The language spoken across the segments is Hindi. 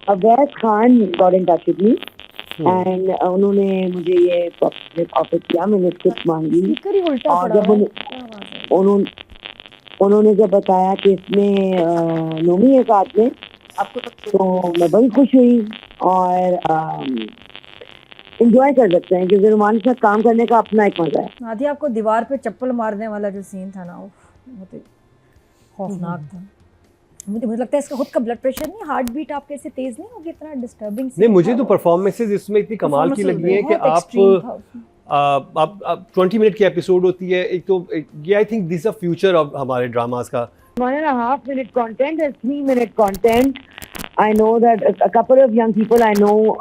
अवैध Khan got in touch with me hmm, and उन्होंने मुझे ये ऑफर किया, मैंने स्क्रिप्ट मांगी स्पीकर ही उल्टा और पड़ा जब हुआ है, क्या आवाज है? उन्होंने जब बताया कि इसमें नोमी है साथ में, आपको तो मैं बड़ी खुश हुई और इंजॉय कर सकते हैं क्योंकि रोमान के साथ काम करने का अपना एक मजा है। नादिया, आपको दीवार पे चप्पल मारने वाला जो सीन था ना, वो बहुत ही खौफनाक था। मुझे लगता है इसका खुद का ब्लड प्रेशर नहीं, हार्ट बीट आपके ऐसे तेज नहीं होगी, इतना डिस्टर्बिंग नहीं मुझे तो परफॉर्मेंसेज इसमें इतनी कमाल की लगी है कि आप 20 मिनट की एपिसोड होती है एक, तो ये I think this a future of हमारे ड्रामास का। 1.5 minute content is 3 minute content. I know that a couple of young people I know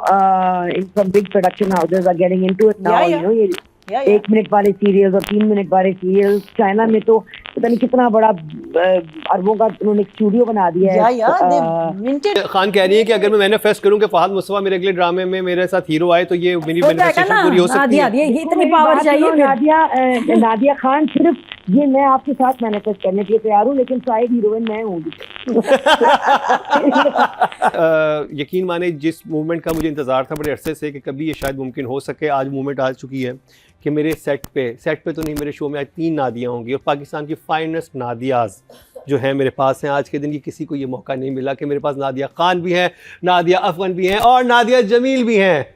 in some big production houses are getting into it now. Yeah. You know, ये 1 मिनट वाले सीरियल्स और 3 मिनट वाले सीरियल्स, चाइना में तो पता नहीं कितना बड़ा अरबों का उन्होंने स्टूडियो बना दिया है। खान कह रही है कि अगर मैं मैनिफेस्ट करूं कि फहद मुस्तफा मेरे अगले ड्रामे में मेरे साथ हीरो आए तो ये मेरी मैनिफेस्टेशन पूरी हो सकती है। ये इतनी पावर चाहिए नादिया खान, सिर्फ ये मैं आपके साथ मैनिफेस्ट करने के लिए तैयार हूँ, लेकिन साइड हीरोइन मैं हूँ। यकीन माने जिस मूवमेंट का मुझे इंतजार था बड़े अरसे से कि कभी ये शायद मुमकिन हो सके, आज मूवमेंट आ चुकी है कि मेरे सेट पे तो नहीं, मेरे शो में आज 3 नादियाँ होंगी और पाकिस्तान की फाइनेस्ट नादियाज जो हैं मेरे पास हैं। आज के दिन की किसी को ये मौका नहीं मिला कि मेरे पास नादिया खान भी हैं, नादिया अफगन भी हैं और नादिया जमील भी हैं।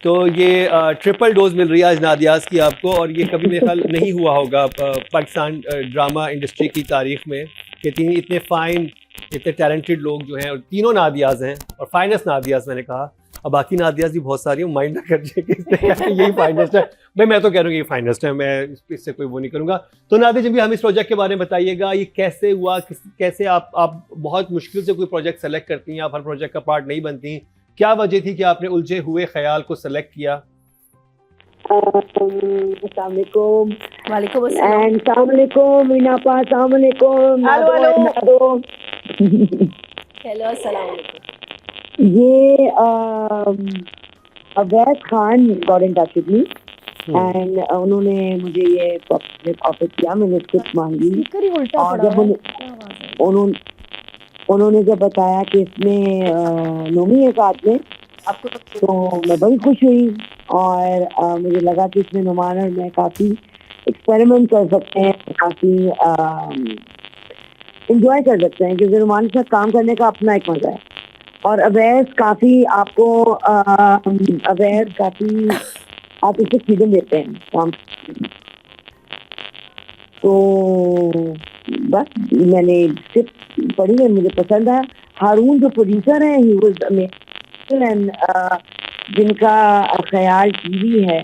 तो ये ट्रिपल डोज मिल रही है आज नादियाज की आपको, और ये कभी मेरे ख्याल नहीं हुआ होगा पाकिस्तान ड्रामा इंडस्ट्री की तारीख में कि इतने फाइन, इतने टैलेंटेड लोग जो हैं, और तीनों नादियाज हैं और फाइनेस्ट नादियाज मैंने कहा। अब बाकी नादियाज भी बहुत सारी हैं, माइंड ना कर जाए यही फाइनेस्ट है भाई, मैं तो कह रहा हूँ यही फाइनेस्ट है, मैं इससे कोई वो नहीं करूँगा। तो नादिया जब भी हम इस प्रोजेक्ट के बारे में बताइएगा, ये कैसे हुआ, कैसे आप बहुत मुश्किल से कोई प्रोजेक्ट सेलेक्ट करती हैं, आप हर प्रोजेक्ट का पार्ट नहीं बनती, क्या वजह थी कि आपने उलझे हुए ख्याल को सेलेक्ट किया? अस्सलामुअलैकुम। वालेकुम And अस्सलामुअलैकुम मीनापा, अस्सलामुअलैकुम। हेलो, अस्सलाम वालेकुम। ये अवैध Khan got in touch with me and उन्होंने मुझे ये ऑफर किया, मैंने स्क्रिप्ट मांगी स्पीकर ही उल्टा और पड़ा जब हुआ है, क्या आवाज है? उन्होंने जब बताया कि इसमें नोमी है साथ में, आपको तो मैं बड़ी खुश हुई और मुझे लगा कि इसमें नुमान और मैं काफ़ी एक्सपेरिमेंट कर सकते हैं, काफ़ी इंजॉय कर सकते हैं क्योंकि नुमान के साथ काम करने का अपना एक मज़ा है। और अवैध काफ़ी आपको अवैध काफ़ी आप इससे फ्रीडम देते हैं काम। तो बस मैंने स्क्रिप्ट पढ़ी और मुझे पसंद आया। हारून जो प्रोड्यूसर हैं, ही वाज अमेजिंग एंड जिनका ख्याल टीवी है,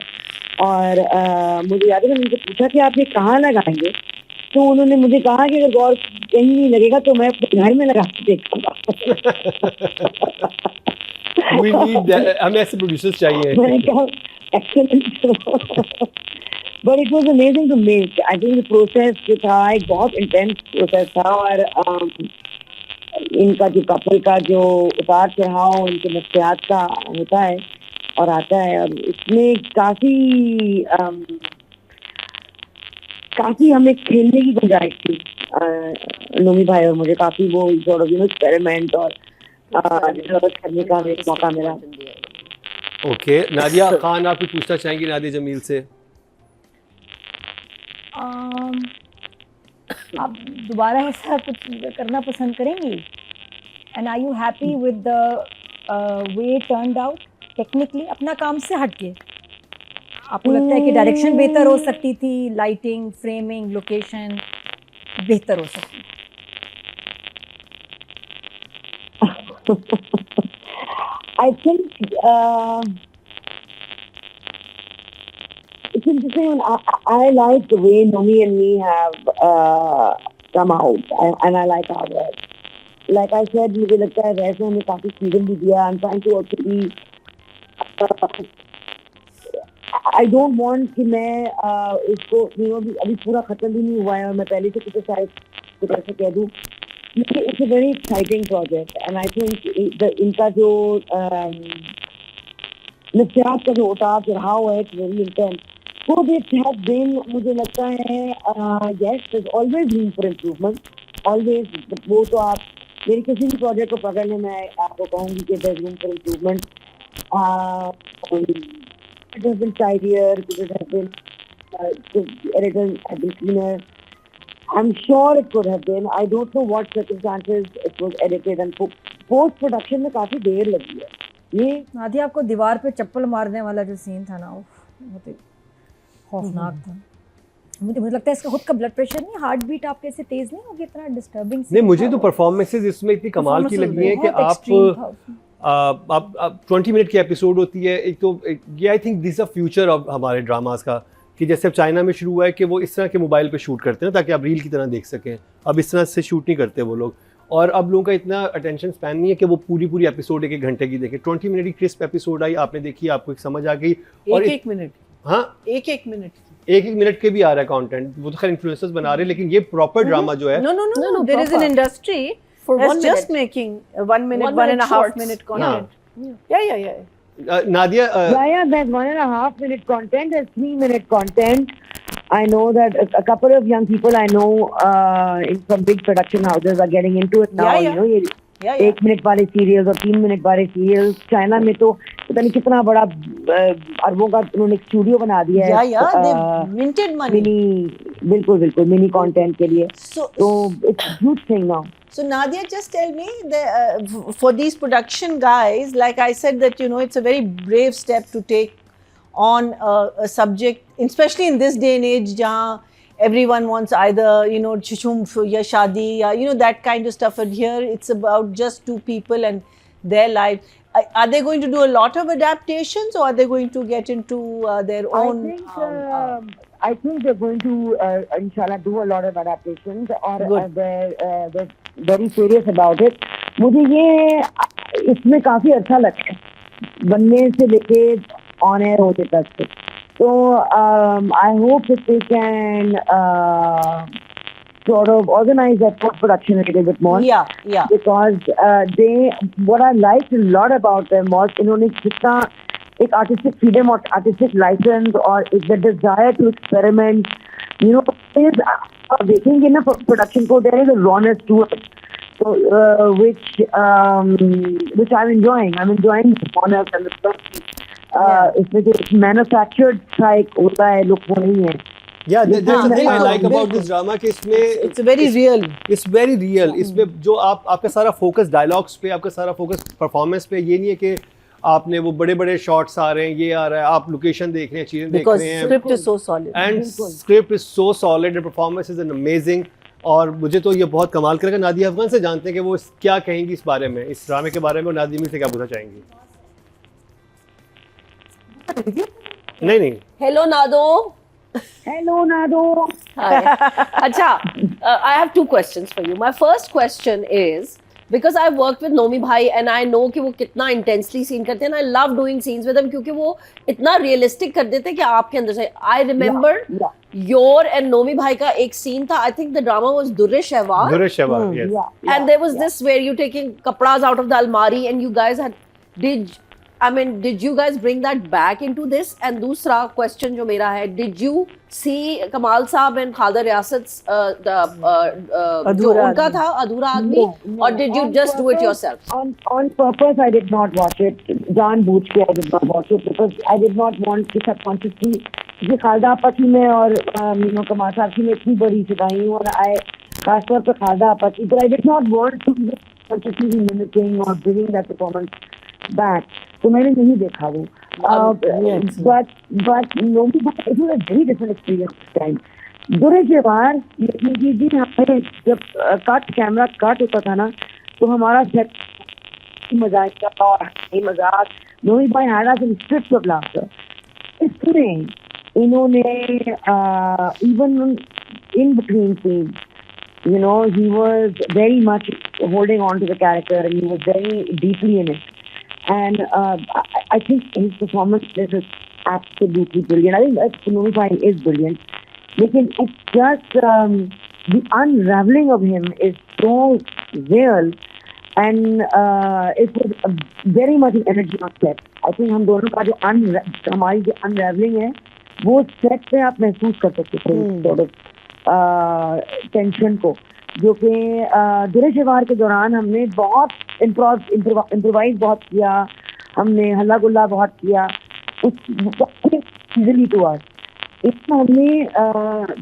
और मुझे याद है मैंने उनसे पूछा कि आप ये कहाँ लगाएंगे, तो उन्होंने मुझे कहा कि अगर गौर कहीं नहीं लगेगा तो मैं अपने घर में लगा के देखूंगा। हमें ऐसे प्रोड्यूसर्स चाहिए। मैंने कहा excellent. But it was amazing to make. I think the process जो था एक बहुत intense process था, और इनका जो कपल का जो उतार चढ़ाव इनके नफ्सियात का होता है और आता है, और इसमें काफी हमें खेलने की गुंजाइश थी नोमी भाई और मुझे, काफी वो एक्सपेरिमेंट और डिस्कस करने का हमें मौका मिला। ओके, नादिया खान आप भी पूछना चाहेंगी नादिया जमील से? आप दोबारा ऐसा कुछ करना पसंद करेंगी? And are you happy with the way turned out technically, अपना काम से हटके? आपको लगता है कि डायरेक्शन बेहतर हो सकती थी, लाइटिंग, फ्रेमिंग, लोकेशन बेहतर हो सकती? I think it's interesting. I like the way Nomi and me have come out, and I like our work. Like I said, मुझे लगता है वैसे हमें काफी फ्रीडम भी दिया। I'm trying to also be I don't want कि मैं इसको अभी पूरा खत्म भी नहीं हुआ है और मैं पहले से कुछ ऐसे कह दूँ। It's a very exciting project, and I think इनका जो नफ्सियात का जो उतार चढ़ाव है, it's very intense. So it has been, मुझे लगता है yes, there's always room for improvement. Always वो तो आप मेरी किसी भी प्रोजेक्ट को पकड़ लें, मैं आपको कहूँगी कि there is room for improvement. It has been tidier, it has been the editors have been cleaner. I'm sure it could have been. I don't know what circumstances it was edited and post production में काफी देर लगी है. ये नादिया, आपको दीवार पे चप्पल मारने वाला जो सीन था ना, वो बहुत ही खौफनाक था. मुझे लगता है इसका खुद का ब्लड प्रेशर नहीं, हार्ट बीट आपके ऐसे तेज नहीं होगी, इतना डिस्टर्बिंग. नहीं, मुझे तो परफॉर्मेंसेस इसमें इतनी कमाल की लगी है कि आप 20 मिनट की एपिसोड होती है. एक तो ये I think this a future of हमारे ड्रामास का, कि जैसे अब चाइना में शुरू हुआ है कि वो इस तरह के मोबाइल पे शूट करते हैं ताकि आप रील की तरह देख सकें. अब इस तरह से शूट नहीं करते वो लोग, और अब लोगों का इतना अटेंशन स्पैन नहीं है कि वो पूरी एपिसोड 1 घंटे की देखें. 20 मिनट की क्रिस्प एपिसोड आई, आपने देखी, आपको एक समझ आ गई. और 1 मिनट. हाँ, 1 मिनट 1 मिनट के भी आ रहा है कंटेंट. वो तो खैर इन्फ्लुएंसर्स बना रहे हैं, लेकिन ये प्रॉपर ड्रामा जो है. No, there is an industry for that's 1 just minute. making 1 minute, 1.5 shorts. minute content. Yeah. Nadia, there's 1.5 minute content, there's 3 minute content. I know that a couple of young people I know in some big production houses are getting into it now. Yeah. You know, ये Yeah. 1 मिनट वाले सीरियल्स और 3 मिनट वाले सीरियल्स. चाइना में तो पता नहीं कितना बड़ा अरबों का उन्होंने एक स्टूडियो बना दिया है. Yeah. They minted money. बिल्कुल मिनी कंटेंट के लिए. So it's a huge thing now. So Nadia, just tell me, for these production guys, like I said, that it's a very brave step to take on a subject, especially in this day and age, jahan everyone wants either chuchumf ya shadi ya that kind of stuff. And here it's about just two people and their lives. Are they going to do a lot of adaptations, or are they going to get into their own? I think they're going to, inshallah, do a lot of adaptations, or they're very serious about it. मुझे ये इसमें काफी अच्छा लगा है बनने से लेके ऑन एयर होने तक. So I hope that they can sort of organize their post-production a little bit more. Yeah. Because what I liked a lot about them was इन्होंने जितना एक artistic freedom और artistic license और the desire to experiment, देखेंगे ना production को, there is a rawness to it. So which I'm enjoying. I'm enjoying the rawness and the stuff. इसमें जो manufactured था एक होता है, look वो नहीं है. Yeah, that's the thing I like about this drama कि इसमें it's very real. It's very real. इसमें जो आपका सारा फोकस डायलॉग्स पे, आपका सारा फोकस परफॉर्मेंस पे, ये नहीं है कि आपने वो बड़े शॉट्स आ रहे हैं, ये आ रहा है, आप लोकेशन देख रहे हैं, चीजें देख रहे हैं. Script is so solid. And script is so solid and performance is an amazing. और मुझे तो ये बहुत कमाल करेगा. नादिया अफगान से जानते हैं कि वो क्या कहेंगी इस बारे में, इस ड्रामे के बारे में, और नादिया से क्या पूछना चाहेंगी. नहीं. Hello, Nado. Hello, Nado. Hi. Acha, I have 2 questions for you. My first question is, because I worked with Nomi Bhai and I know कि वो कितना intensely scene करते हैं, and I love doing scenes with them क्योंकि वो इतना realistic कर देते हैं कि आपके अंदर से. I remember your and Nomi Bhai का एक scene था. I think the drama was Durre Shehwar. Yes. And there was this where you taking kapras out of the almari and you guys did you guys bring that back into this? And दूसरा question जो मेरा है, did you see Kamal Saab and Khader Riasat's जो उनका था अधूरा आदमी, or did you just do it yourself? On purpose, I did not watch it. जानबूझ के I did not watch it because I did not want to subconsciously, क्योंकि खालदा आपा की मैं और कमाल साहब की मैं इतनी बड़ी सिखाई हूँ, और खासतौर पर खालदा आपा की, but I did not want to consciously be mimicking or bringing that performance back. तो मैंने नहीं देखा वो. But Nomi Bhai, it was a very different experience this time. दुर्रे शेहवार जी हमें जब कैमरा कट होता था ना, तो हमारा सेट मजाक का और मजाक. Nomi Bhai had us in strips of laughter. इसमें इन्होंने even in between scenes, he was very much holding on to the character and he was very deeply in it. And I think his performance is absolutely brilliant. I think Nomi Bhai is brilliant. Lekin it's just the unraveling of him is so real, and it was very much an energy on set. I think हम दोनों का जो हमारी जो unraveling है, वो set पे आप महसूस कर सकते थे sort of tension को. जो कि दुरे शिवार के दौरान हमने बहुत इम्प्रोवाइज बहुत किया, हमने हल्ला गुल्ला बहुत किया इजीली टू अस। इसमें हमने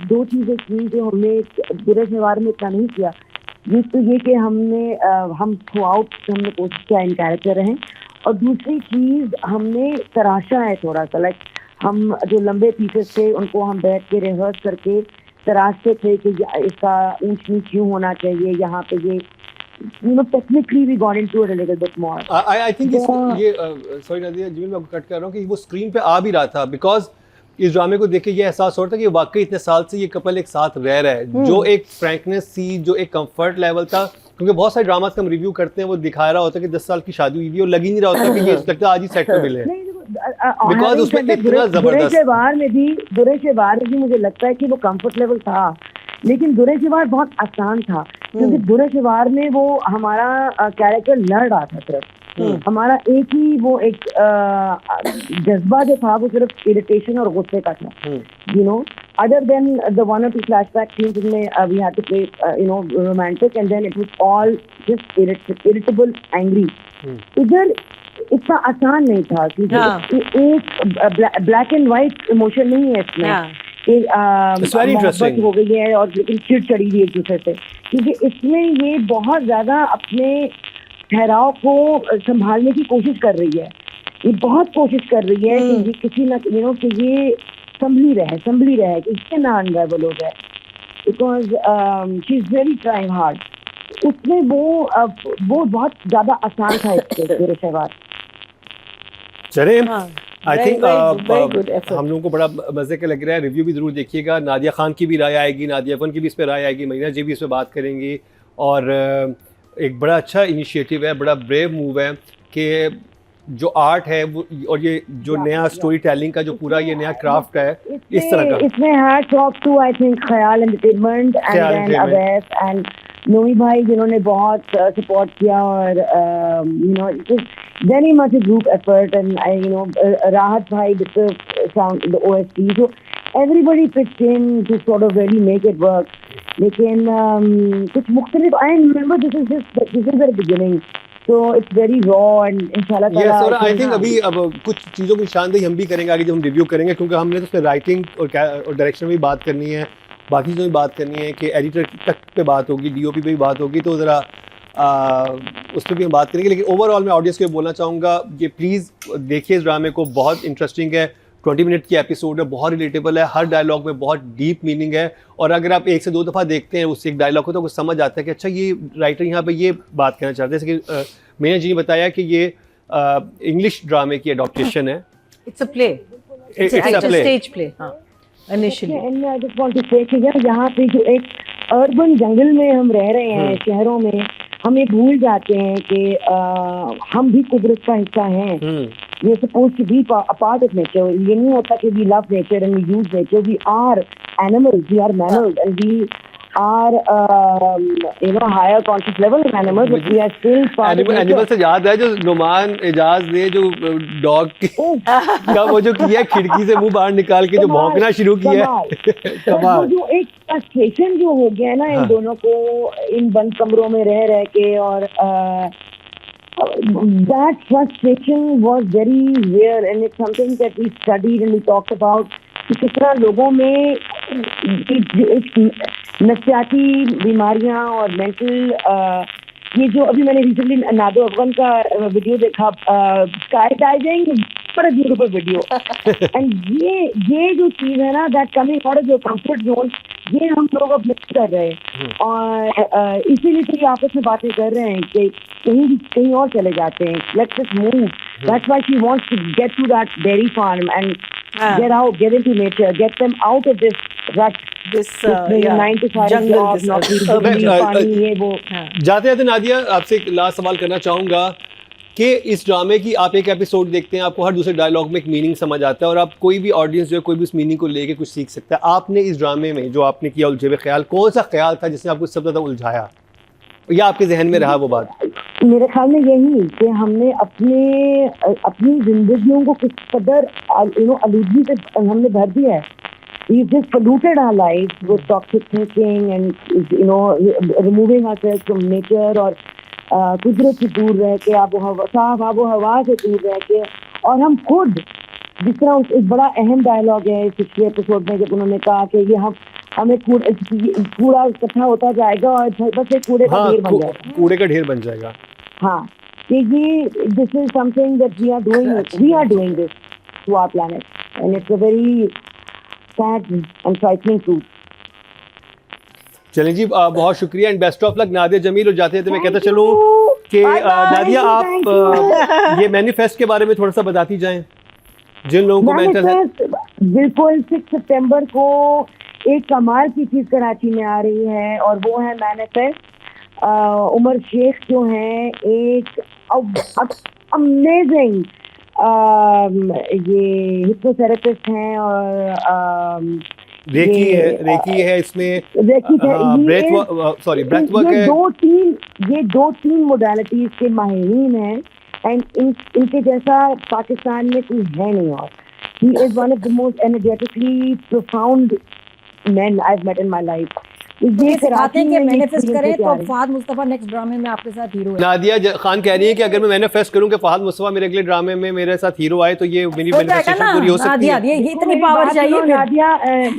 दो चीज़ें की जो हमने दुरे शिवार में इतना नहीं किया। एक तो ये कि हम थ्रू आउट हमने कोशिश किया इन कैरेक्टर रहें, और दूसरी चीज़ हमने तराशा है थोड़ा सा, लाइक हम जो लंबे पीसेस थे उनको हम बैठ के रिहर्स करके तराशते थे कि इसका ऊंच नीच क्यों होना चाहिए, यहाँ पे ये technically we got into it a little bit more. I think ये sorry नादिया जी, मैं आपको कट कर रहा हूँ कि वो स्क्रीन पे आ भी रहा था बिकॉज इस ड्रामे को देख के ये एहसास हो रहा था कि वाकई इतने साल से ये कपल एक साथ रह रहा है, जो एक फ्रैंकनेस थी, जो एक कंफर्ट लेवल था। क्योंकि बहुत सारे ड्रामास का हम रिव्यू करते हैं, वो दिखा रहा होता है कि 10 साल की शादी हुई है और लग ही नहीं रहा होता कि ये लगता है आज ही सेट पे मिले हैं, बिकॉज उसमें इतना जबरदस्त। दुरे शेवार में भी मुझे लगता है कि वो कंफर्ट लेवल था, लेकिन दुरे शेवार बहुत आसान था क्योंकि दुरे शेवार में वो हमारा कैरेक्टर लड़ रहा था सिर्फ, हमारा एक ही वो एक जज्बा जो था वो सिर्फ इरिटेशन और गुस्से का था, you know, other than the one or two flashback scenes जिनमें we had to play romantic, and then it was all just irritable, angry. इधर इतना आसान नहीं था क्योंकि एक ब्लैक एंड व्हाइट इमोशन नहीं है इसमें, मोहब्बत हो गई है और लेकिन चिड़ चढ़ी हुई एक दूसरे से, क्योंकि इसमें ये बहुत ज्यादा अपने ठहराव को संभालने की कोशिश कर रही है, ये बहुत कोशिश कर रही है कि ये किसी न कि ये संभली रहे कि इससे ना अनरेबल हो जाए, because she is very trying hard. उसमें वो बहुत ज्यादा आसान था इसके शेवार। चले आई थिंक हम लोगों को बड़ा मजे का लग रहा है, रिव्यू भी जरूर देखिएगा, नादिया खान की भी राय आएगी, नादिया अफन की भी इस पर राय आएगी, मरीना जी भी इस पर बात करेंगी, और एक बड़ा अच्छा इनिशिएटिव है, बड़ा ब्रेव मूव है कि जो आर्ट है वो और ये जो नया स्टोरी टेलिंग का जो पूरा ये नया क्राफ्ट है इस तरह का, इसमें hats off to I think Khayal entertainment and Awais and Nomi भाई जिन्होंने बहुत सपोर्ट किया, और you know it is very much a group effort, and you know Rahat भाई sound the OST, so everybody pitched in to sort of really make it work, लेकिन कुछ मुख्तलिफ, I remember this is the beginning, so it's very raw and इंशाल्लाह ताला। Yes, और I think अभी अब कुछ चीज़ों की निशानदेही हम भी करेंगे आगे जब हम रिव्यू करेंगे, क्योंकि हमने तो उसमें राइटिंग और डायरेक्शन में भी बात करनी है, बाकी चीज़ों में बात करनी है कि एडिटर तक पे बात होगी, DOP पे भी बात होगी, तो ज़रा उस पर भी हम बात करेंगे। लेकिन ओवरऑल मैं ऑडियंस को बोलना चाहूँगा कि प्लीज़ देखिए इस ड्रामे को, बहुत इंटरेस्टिंग है, 20 मिनट की एपिसोड है, बहुत रिलेटेबल है, हर डायलॉग में बहुत डीप मीनिंग है, और अगर आप 1 से 2 दफ़ा देखते हैं उस एक डायलॉग को तो कुछ समझ आता है कि अच्छा ये राइटर यहाँ पे ये बात कहना चाहते हैं। जैसे कि मैंने जी ने बताया कि ये इंग्लिश ड्रामे की एडॉप्टेशन है, it's a play, it's a stage play. हाँ, initially I just want to say कि यहाँ पे जो एक अर्बन जंगल में हम रह रहे हैं, शहरों में, हम ये भूल जाते हैं कि हम भी कुदरत का हिस्सा हैं। We are supposed to be a part of nature. ये नहीं होता कि we love nature and we use nature. We are animals. We are mammals, and we are higher conscious level of animals, but we are still part of nature. Animal से याद है जो नुमान एजाज ने जो डॉग का वो जो किया खिड़की से मुंह बाहर निकाल के जो भौंकना शुरू किया है, कमाल। जो एक फ्रस्ट्रेशन जो हो गया ना इन दोनों को, इन बंद कमरों में रह के, और that frustration was very real, and it's something that we studied and we talked about कि कितना लोगों में नफ्सियाती बीमारियां और मेंटल, ये जो अभी मैंने रिसेंटली नादो अफगान का वीडियो देखा, स्काई डाइविंग, बड़ा ब्यूटीफुल वीडियो, एंड ये जो चीज़ है ना, that coming out of your comfort zone, ये हम लोग अब मिस कर रहे हैं, और इसीलिए तो ये आपस में बातें कर रहे हैं कि कहीं और चले जाते हैं, let's just move, that's why she wants to get to that dairy farm and get into nature, get them out of this rut, this 9 to 5 job, ये वो। जाते जाते नादिया आपसे एक लास्ट सवाल करना चाहूँगा कि इस ड्रामे की आप एक एपिसोड देखते हैं, आपको हर दूसरे डायलॉग में एक मीनिंग समझ आता है, और आप कोई भी ऑडियंस जो है कोई भी उस मीनिंग को लेके कुछ सीख सकता है। आपने इस ड्रामे में जो आपने किया उलझे हुए ख्याल, कौन सा ख्याल था जिसने आपको सबसे ज़्यादा उलझाया या आपके जहन में रहा वो बात? मेरे ख्याल में यही कि हमने अपनी जिंदगियों को किस कदर आलूदगी से हमने भर दिया है, we've just polluted our lives with toxic thinking and removing ourselves from nature और कुदरत से दूर रह के साफ आबो हवा से दूर रह के, और हम खुद जिस तरह एक बड़ा अहम डायलॉग है इस पिछले एपिसोड में जब उन्होंने कहा कि ये हमें कूड़ा इकट्ठा होता जाएगा और बस एक कूड़े का ढेर बन जाएगा, कूड़े का ढेर बन जाएगा। हाँ, कि ये this is something that we are doing this to our planet and it's a very sad and frightening truth. चलें जी, बहुत शुक्रिया and best of luck Nadia Jamil. और जाते थे मैं कहता चलूँ कि नादिया आप ये मैनिफेस्ट के बारे में थोड़ा सा बताती जाएं जिन लोगों को मेंटल हेल्थ। बिल्कुल 6 सितंबर को एक कमाल की चीज़ कराची में आ रही है और वो है मैनिफेस्ट। उमर शेख जो हैं एक अमेजिंग ये हिप्नोथेरेपिस्ट हैं और रेकी है इसमें, ब्रेथ वर्क है। ये दो तीन मोडालिटीज के माहिरीन हैं एंड इनके जैसा पाकिस्तान में कोई है नहीं। और he is one of the most energetically profound men I've met in my life. ये सिखाते हैं कि मैनिफेस्ट करें तो फहद मुस्तफा नेक्स्ट ड्रामे में आपके साथ हीरो है। नादिया खान कह रही है कि अगर मैं मैनिफेस्ट करूं कि फहद मुस्तफा मेरे अगले ड्रामे में मेरे साथ हीरो आए तो ये मेरी मैनिफेस्टेशन पूरी हो सकती है। ये इतनी पावर चाहिए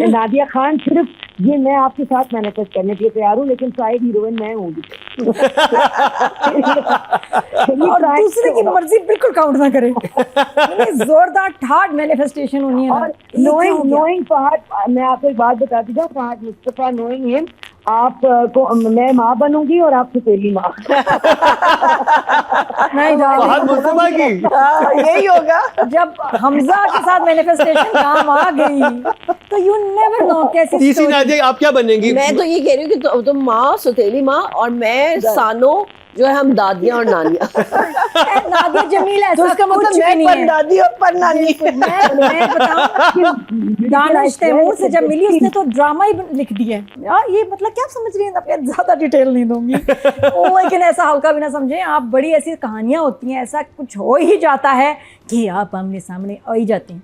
नादिया खान, सिर्फ ये मैं आपके साथ मैनिफेस्ट करने के लिए तैयार हूँ, लेकिन साइड हीरोइन मैं हूँ। और दूसरे की मर्जी बिल्कुल काउंट ना करें। जोरदार ठाट मैनिफेस्टेशन होनी है। और नोइंग फहद, मैं आपको एक बात बताती हूँ, फहद मुस्तफा नोइंग हिम, आप को मैं माँ बनूंगी और आप सौतेली माँ। नहीं फहद मुस्तफा की यही होगा। जब हमजा के साथ मैनिफेस्टेशन काम आ गई तो यू नेवर नो कैसी तीसरी नादिया आप क्या बनेंगी? मैं तो ये कह रही हूँ कि तुम माँ, सौतेली माँ, और मैं सानो जो है, हम दादियाँ और नानियाँ। नादिया जमील ऐसा तो उसका मतलब मैं पर दादी और पर नानी। मैं बताऊं दानिश तैमूर से जब मिली उसने तो ड्रामा ही लिख दिया यार। ये मतलब क्या समझ रही हैं, ज्यादा डिटेल नहीं दूंगी। लेकिन ऐसा हल्का भी ना समझें आप, बड़ी ऐसी कहानियां होती हैं, ऐसा कुछ हो ही जाता है कि आप आमने सामने आ ही जाती हैं।